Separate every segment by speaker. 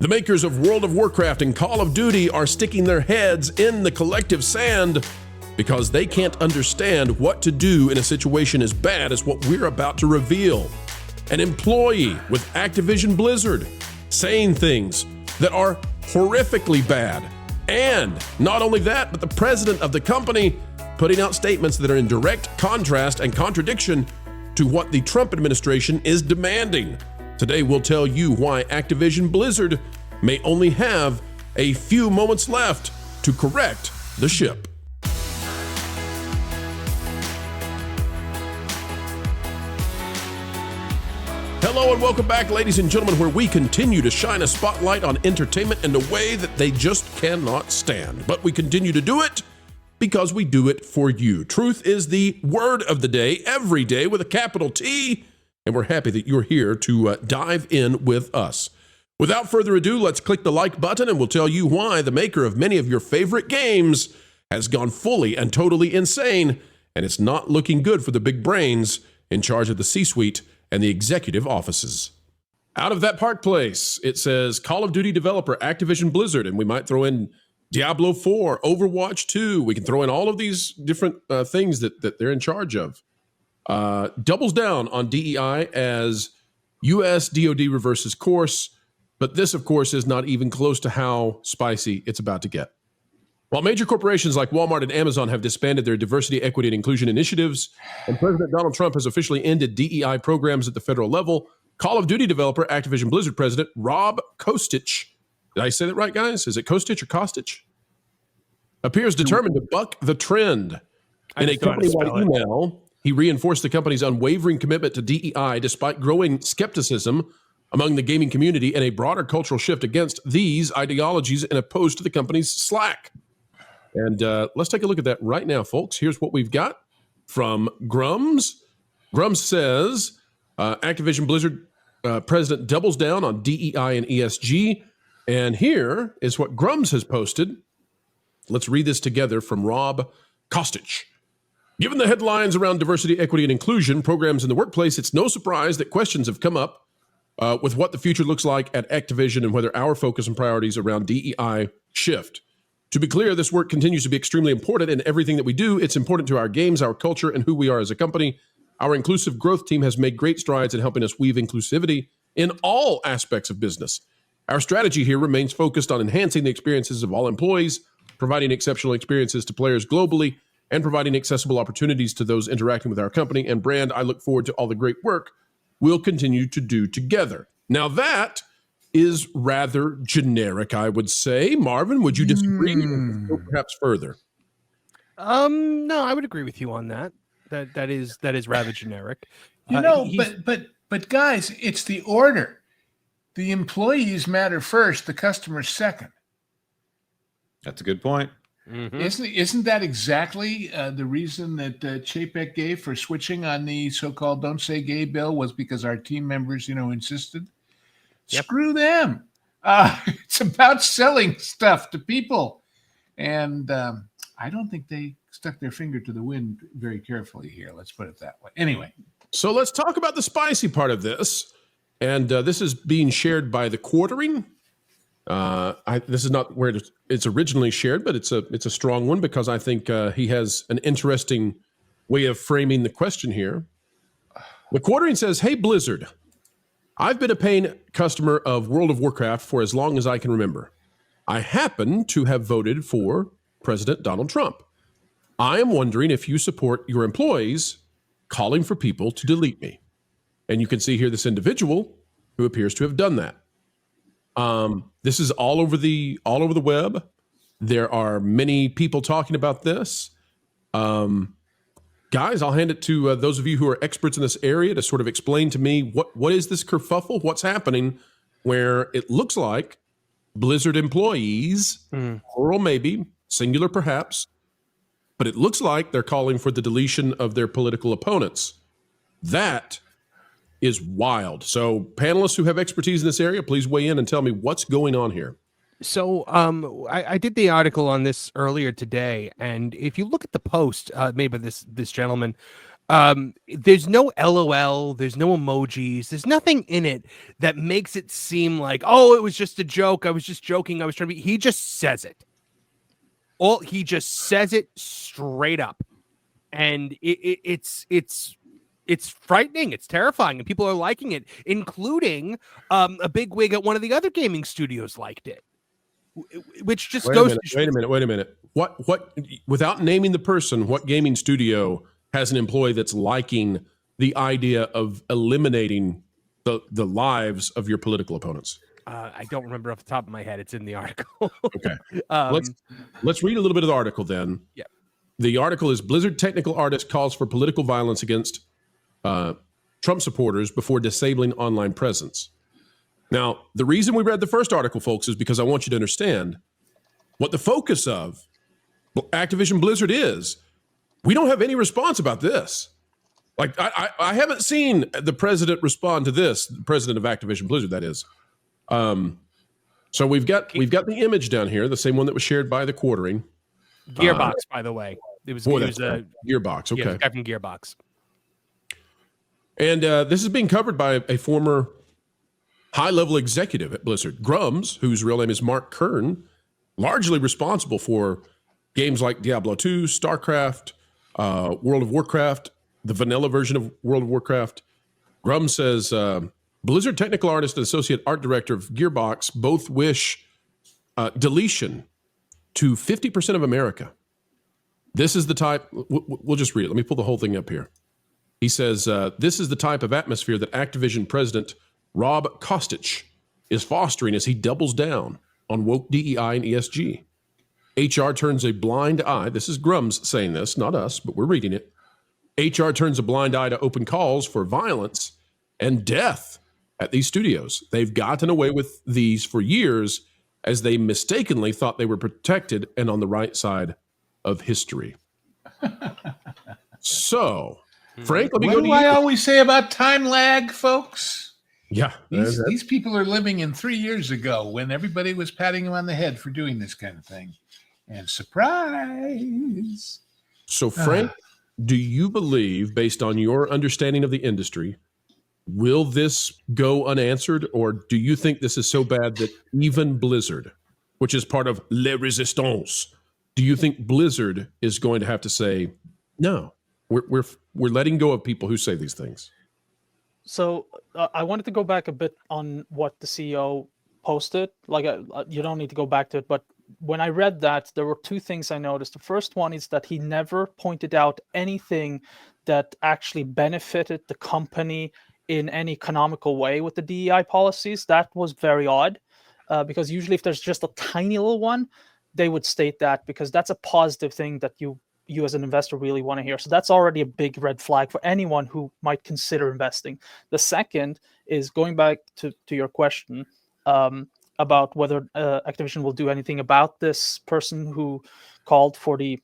Speaker 1: The makers of World of Warcraft and Call of Duty are sticking their heads in the collective sand because they can't understand what to do in a situation as bad as what we're about to reveal. An employee with Activision Blizzard saying things that are horrifically bad. And not only that, but the president of the company putting out statements that are in direct contrast and contradiction to what the Trump administration is demanding. Today, we'll tell you why Activision Blizzard may only have a few moments left to correct the ship. Hello and welcome back, ladies and gentlemen, where we continue to shine a spotlight on entertainment in a way that they just cannot stand. But we continue to do it because we do it for you. Truth is the word of the day, every day with a capital T. And we're happy that you're here to dive in with us. Without further ado, let's click the like button and we'll tell you why the maker of many of your favorite games has gone fully and totally insane, and it's not looking good for the big brains in charge of the C-suite and the executive offices. Out of that Park Place, it says Call of Duty developer Activision Blizzard, and we might throw in Diablo 4, Overwatch 2. We can throw in all of these different things that they're in charge of. Doubles down on DEI as U.S. DoD reverses course, but this, of course, is not even close to how spicy it's about to get. While major corporations like Walmart and Amazon have disbanded their diversity, equity, and inclusion initiatives, and President Donald Trump has officially ended DEI programs at the federal level, Call of Duty developer Activision Blizzard president Rob Kostich, did I say that right, guys? Is it Kostich or Kostich? Appears determined to buck the trend. In a company-wide email, he reinforced the company's unwavering commitment to DEI despite growing skepticism among the gaming community and a broader cultural shift against these ideologies in a post to the company's Slack. And let's take a look at that right now, folks. Here's what we've got from Grums. Grums says, Activision Blizzard president doubles down on DEI and ESG. And here is what Grums has posted. Let's read this together from Rob Kostich. Given the headlines around diversity, equity, and inclusion programs in the workplace, it's no surprise that questions have come up with what the future looks like at Activision and whether our focus and priorities around DEI shift. To be clear, this work continues to be extremely important in everything that we do. It's important to our games, our culture, and who we are as a company. Our inclusive growth team has made great strides in helping us weave inclusivity in all aspects of business. Our strategy here remains focused on enhancing the experiences of all employees, providing exceptional experiences to players globally, and providing accessible opportunities to those interacting with our company and brand. I look forward to all the great work we'll continue to do together. Now that is rather generic, I would say. Marvin, would you disagree? Or go perhaps further?
Speaker 2: No, I would agree with you on that. That is rather generic.
Speaker 3: But guys, it's the order. The employees matter first, the customers second.
Speaker 4: That's a good point.
Speaker 3: Mm-hmm. Isn't that exactly the reason that Chapek gave for switching on the so-called "Don't Say Gay" bill was because our team members, insisted? Yep. Screw them. It's about selling stuff to people, and I don't think they stuck their finger to the wind very carefully here. Let's put it that way. Anyway,
Speaker 1: so let's talk about the spicy part of this, and this is being shared by the Quartering. This is not where it's originally shared, but it's a strong one because I think he has an interesting way of framing the question here. The Quartering says, "Hey Blizzard, I've been a paying customer of World of Warcraft for as long as I can remember. I happen to have voted for President Donald Trump. I am wondering if you support your employees calling for people to delete me." And you can see here this individual who appears to have done that. This is all over the web. There are many people talking about this. Guys, I'll hand it to those of you who are experts in this area to sort of explain to me what is this kerfuffle? What's happening where it looks like Blizzard employees, plural maybe, singular perhaps, but it looks like they're calling for the deletion of their political opponents. That is wild. So panelists who have expertise in this area, please weigh in and tell me what's going on here.
Speaker 2: So I did the article on this earlier today, and if you look at the post made by this gentleman, There's no LOL, there's no emojis, there's nothing in it that makes it seem like, oh, it was just a joke. I was just joking. I was trying to be. He just says it. He just says it straight up. And it's frightening. It's terrifying. And people are liking it, including a big wig at one of the other gaming studios liked it. Which just goes.
Speaker 1: Wait a minute. What? Without naming the person, what gaming studio has an employee that's liking the idea of eliminating the lives of your political opponents?
Speaker 2: I don't remember off the top of my head. It's in the article.
Speaker 1: Okay. Let's read a little bit of the article then.
Speaker 2: Yeah.
Speaker 1: The article is Blizzard technical artist calls for political violence against Trump supporters before disabling online presence. Now, the reason we read the first article, folks, is because I want you to understand what the focus of Activision Blizzard is. We don't have any response about this. Like, I haven't seen the president respond to this, the president of Activision Blizzard, that is. So we've got the image down here, the same one that was shared by the Quartering.
Speaker 2: Gearbox, by the way. It was
Speaker 1: Gearbox, okay.
Speaker 2: Yeah, the guy from Gearbox.
Speaker 1: And this is being covered by a former high-level executive at Blizzard, Grums, whose real name is Mark Kern, largely responsible for games like Diablo 2, StarCraft, World of Warcraft, the vanilla version of World of Warcraft. Grums says, Blizzard technical artist and associate art director of Gearbox both wish deletion to 50% of America. This is the type, we'll just read it. Let me pull the whole thing up here. He says, this is the type of atmosphere that Activision president Rob Kostich is fostering as he doubles down on woke DEI and ESG. HR turns a blind eye. This is Grums saying this, not us, but we're reading it. HR turns a blind eye to open calls for violence and death at these studios. They've gotten away with these for years as they mistakenly thought they were protected and on the right side of history. So, Frank, let me go to you.
Speaker 3: What do I always say about time lag, folks?
Speaker 1: Yeah.
Speaker 3: These people are living in 3 years ago when everybody was patting him on the head for doing this kind of thing. And surprise.
Speaker 1: So, Frank, do you believe, based on your understanding of the industry, will this go unanswered, or do you think this is so bad that even Blizzard, which is part of Les Resistance, do you think Blizzard is going to have to say, no, we're letting go of people who say these things?
Speaker 5: So I wanted to go back a bit on what the CEO posted. Like, you don't need to go back to it, but when I read that, there were two things I noticed. The first one is that he never pointed out anything that actually benefited the company in any economical way with the DEI policies. That was very odd, because usually if there's just a tiny little one, they would state that, because that's a positive thing that you as an investor really want to hear. So that's already a big red flag for anyone who might consider investing. The second is going back to your question about whether Activision will do anything about this person who called for the,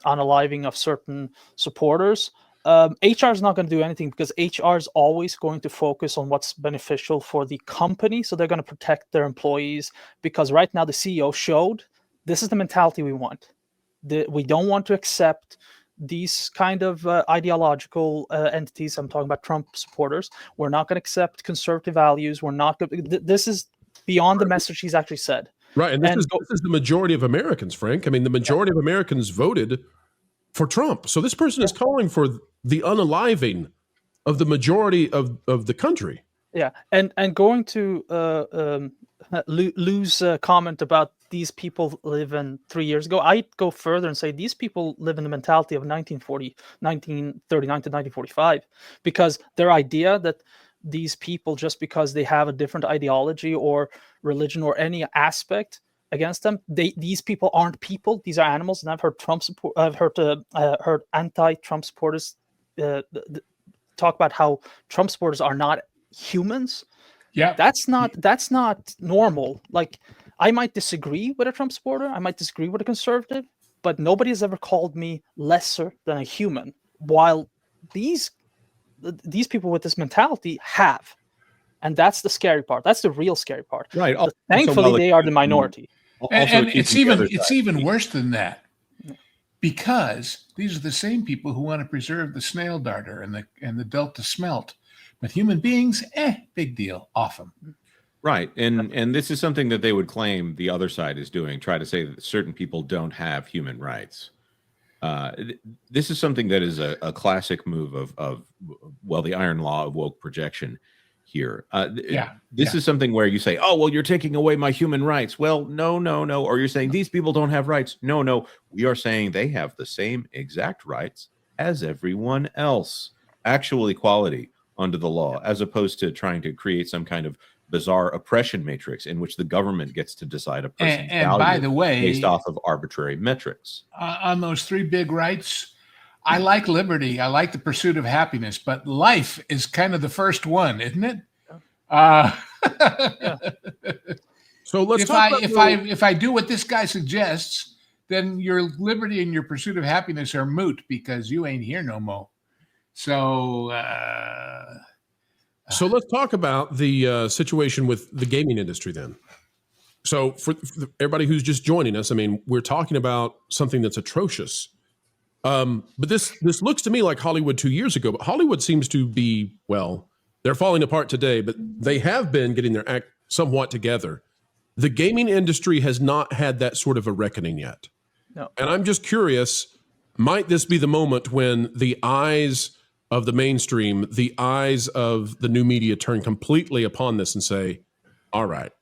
Speaker 5: unaliving of certain supporters. HR is not going to do anything, because HR is always going to focus on what's beneficial for the company. So they're going to protect their employees, because right now the CEO showed this is the mentality we want. We don't want to accept these kind of ideological entities. I'm talking about Trump supporters. We're not going to accept conservative values. We're not going. This is beyond the message he's actually said.
Speaker 1: Right, and this is the majority of Americans, Frank. I mean, the majority of Americans voted for Trump. So this person is calling for the unaliving of the majority of the country.
Speaker 5: Yeah, and going to Lou's comment about these people live in 3 years ago, I'd go further and say these people live in the mentality of 1939 to 1945, because their idea that these people, just because they have a different ideology or religion or any aspect against them, these people aren't people. These are animals. And I've heard heard anti-Trump supporters talk about how Trump supporters are not humans.
Speaker 3: Yeah,
Speaker 5: that's not normal. Like, I might disagree with a Trump supporter, I might disagree with a conservative, but nobody has ever called me lesser than a human, while these people with this mentality have. And that's the scary part. That's the real scary part.
Speaker 4: Right.
Speaker 5: Thankfully, they are the minority.
Speaker 3: And it's even worse than that, because these are the same people who want to preserve the snail darter and the delta smelt. But human beings, big deal, off them.
Speaker 4: Right. And this is something that they would claim the other side is doing, try to say that certain people don't have human rights. This is something that is a classic move of the iron law of woke projection here. This is something where you say, oh, well, you're taking away my human rights. Well, no. Or you're saying these people don't have rights. No. We are saying they have the same exact rights as everyone else. Actual equality under the law, as opposed to trying to create some kind of bizarre oppression matrix in which the government gets to decide a person's value,
Speaker 3: by the way,
Speaker 4: based off of arbitrary metrics.
Speaker 3: On those three big rights, I like liberty. I like the pursuit of happiness, but life is kind of the first one, isn't it?
Speaker 1: So let's
Speaker 3: if I do what this guy suggests, then your liberty and your pursuit of happiness are moot because you ain't here no more. So
Speaker 1: let's talk about the situation with the gaming industry then. So for everybody who's just joining us, I mean, we're talking about something that's atrocious. But this looks to me like Hollywood 2 years ago, but Hollywood seems to be, well, they're falling apart today, but they have been getting their act somewhat together. The gaming industry has not had that sort of a reckoning yet.
Speaker 5: No.
Speaker 1: And I'm just curious, might this be the moment when the eyes of the mainstream, the eyes of the new media turn completely upon this and say, all right,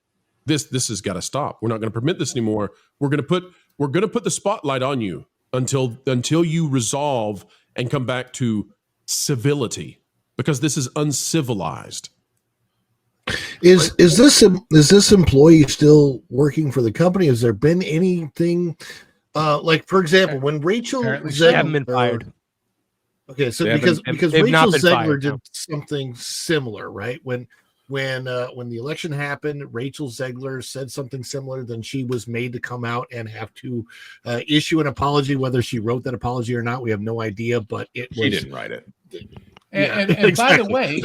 Speaker 1: this has got to stop. We're not going to permit this anymore. We're going to put the spotlight on you until you resolve and come back to civility, because this is uncivilized.
Speaker 6: Is this employee still working for the company? Has there been anything like, for example, when Rachel
Speaker 2: Zegler haven't been fired?
Speaker 6: Okay, so because Rachel Zegler did something similar, right? When the election happened, Rachel Zegler said something similar. Then she was made to come out and have to issue an apology. Whether she wrote that apology or not, we have no idea. But she
Speaker 4: didn't write it.
Speaker 3: And exactly. By the way,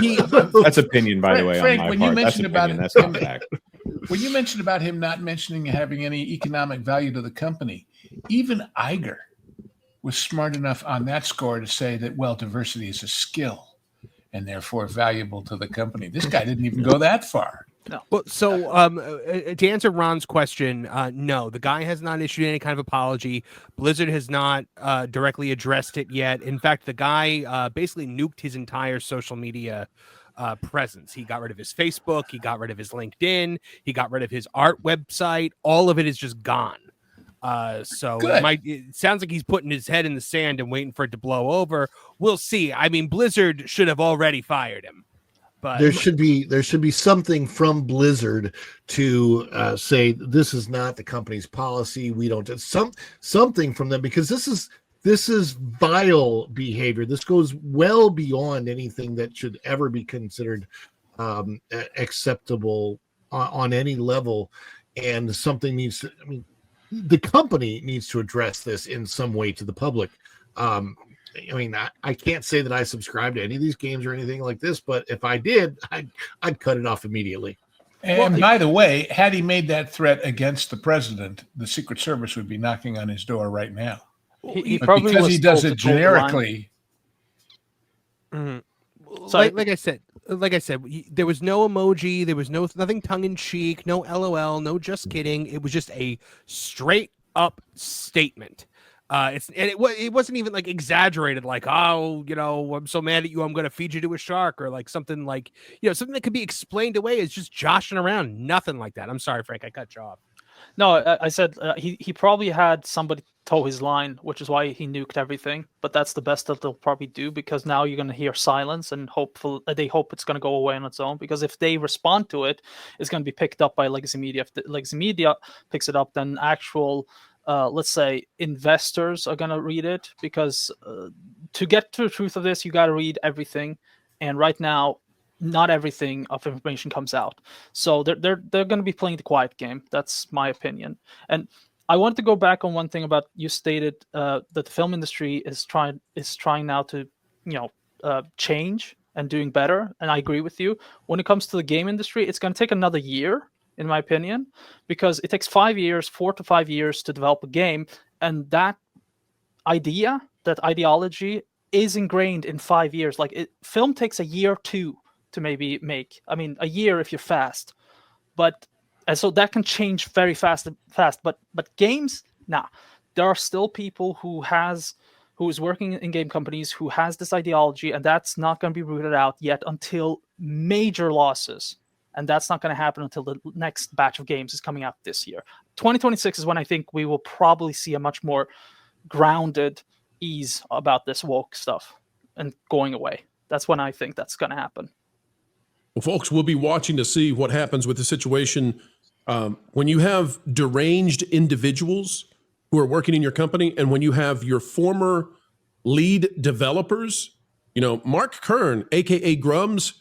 Speaker 4: that's opinion. By the way,
Speaker 3: Frank,
Speaker 4: on my
Speaker 3: when
Speaker 4: part,
Speaker 3: you mentioned about
Speaker 4: that's not fact.
Speaker 3: When you mentioned about him not mentioning having any economic value to the company, even Iger was smart enough on that score to say that, well, diversity is a skill and therefore valuable to the company. This guy didn't even go that far.
Speaker 5: No.
Speaker 2: Well, so to answer Ron's question, no, the guy has not issued any kind of apology. Blizzard has not directly addressed it yet. In fact, the guy basically nuked his entire social media presence. He got rid of his Facebook. He got rid of his LinkedIn. He got rid of his art website. All of it is just gone. So it sounds like he's putting his head in the sand and waiting for it to blow over. We'll see. I mean, Blizzard should have already fired him. But
Speaker 6: there should be something from Blizzard to say this is not the company's policy. We don't something from them, because this is vile behavior. This goes well beyond anything that should ever be considered acceptable on any level. And something needs to. I mean, the company needs to address this in some way to the public. I mean, I can't say that I subscribe to any of these games or anything like this, but if I did, I'd cut it off immediately.
Speaker 3: And by the way, had he made that threat against the president, the Secret Service would be knocking on his door right now.
Speaker 5: He probably
Speaker 3: because he does it generically.
Speaker 2: Mm-hmm. So, like I said, there was no emoji, there was nothing tongue in cheek, no LOL, no just kidding. It was just a straight up statement. It wasn't even like exaggerated, like, oh, I'm so mad at you, I'm going to feed you to a shark, or like something like, something that could be explained away as just joshing around. Nothing like that. I'm sorry, Frank, I cut you off.
Speaker 5: No, I said he probably had somebody toe his line, which is why he nuked everything. But that's the best that they'll probably do, because now you're going to hear silence, and they hope it's going to go away on its own. Because if they respond to it, it's going to be picked up by legacy media. If the legacy media picks it up, then actual let's say investors are going to read it, because to get to the truth of this, you got to read everything. And right now, not everything of information comes out. So they're going to be playing the quiet game. That's my opinion. And I wanted to go back on one thing about you stated that the film industry is trying now to change and doing better. And I agree with you. When it comes to the game industry, it's going to take another year, in my opinion, because it takes 4 to 5 years to develop a game. And that, idea, that ideology is ingrained in 5 years. Like film takes a year or two to maybe make. I mean, a year if you're fast, and so that can change very fast. But games, nah. There are still people who is working in game companies who has this ideology, and that's not going to be rooted out yet until major losses. And that's not going to happen until the next batch of games is coming out this year. 2026 is when I think we will probably see a much more grounded ease about this woke stuff and going away. That's when I think that's going to happen.
Speaker 1: Well, folks, we'll be watching to see what happens with the situation when you have deranged individuals who are working in your company, and when you have your former lead developers. Mark Kern, aka Grums,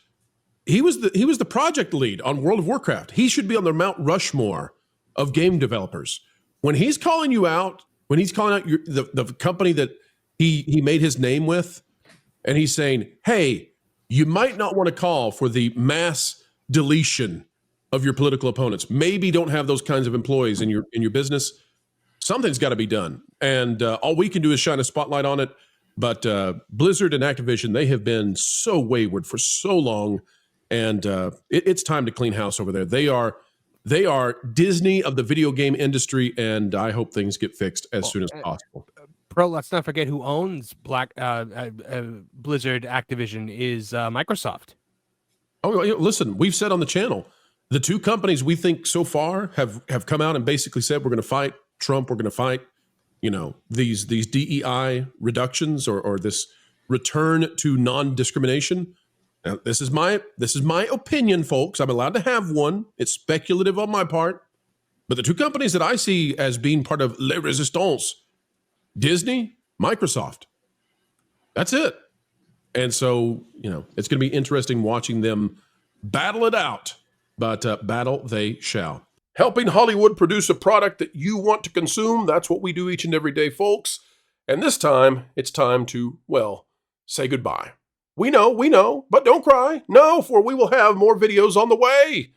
Speaker 1: he was the project lead on World of Warcraft. He should be on the Mount Rushmore of game developers. When he's calling you out, when he's calling out the company that he made his name with, and he's saying, hey, you might not want to call for the mass deletion of your political opponents. Maybe don't have those kinds of employees in your business. Something's got to be done. And all we can do is shine a spotlight on it. But Blizzard and Activision, they have been so wayward for so long. And it's time to clean house over there. They are Disney of the video game industry, and I hope things get fixed as soon as possible.
Speaker 2: Bro, let's not forget who owns Blizzard Activision is Microsoft.
Speaker 1: Oh, listen, we've said on the channel, the two companies we think so far have come out and basically said we're going to fight Trump, we're going to fight, these DEI reductions or this return to non-discrimination. Now, this is my opinion, folks. I'm allowed to have one. It's speculative on my part. But the two companies that I see as being part of Les Resistance, Disney, Microsoft. That's it. And so, it's going to be interesting watching them battle it out. But battle they shall. Helping Hollywood produce a product that you want to consume. That's what we do each and every day, folks. And this time, it's time to, say goodbye. We know, but don't cry. No, for we will have more videos on the way.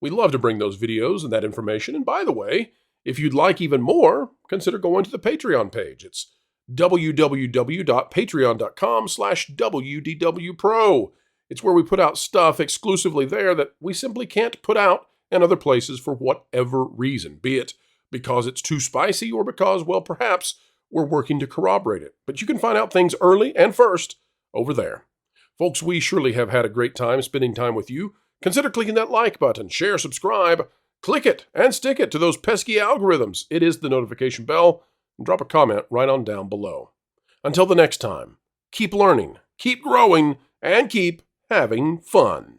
Speaker 1: We love to bring those videos and that information. And by the way, if you'd like even more, consider going to the Patreon page. It's www.patreon.com/WDWPro. It's where we put out stuff exclusively there that we simply can't put out in other places for whatever reason, be it because it's too spicy or because, perhaps we're working to corroborate it. But you can find out things early and first over there. Folks, we surely have had a great time spending time with you. Consider clicking that like button, share, subscribe, click it, and stick it to those pesky algorithms. It is the notification bell, and drop a comment right on down below. Until the next time, keep learning, keep growing, and keep having fun.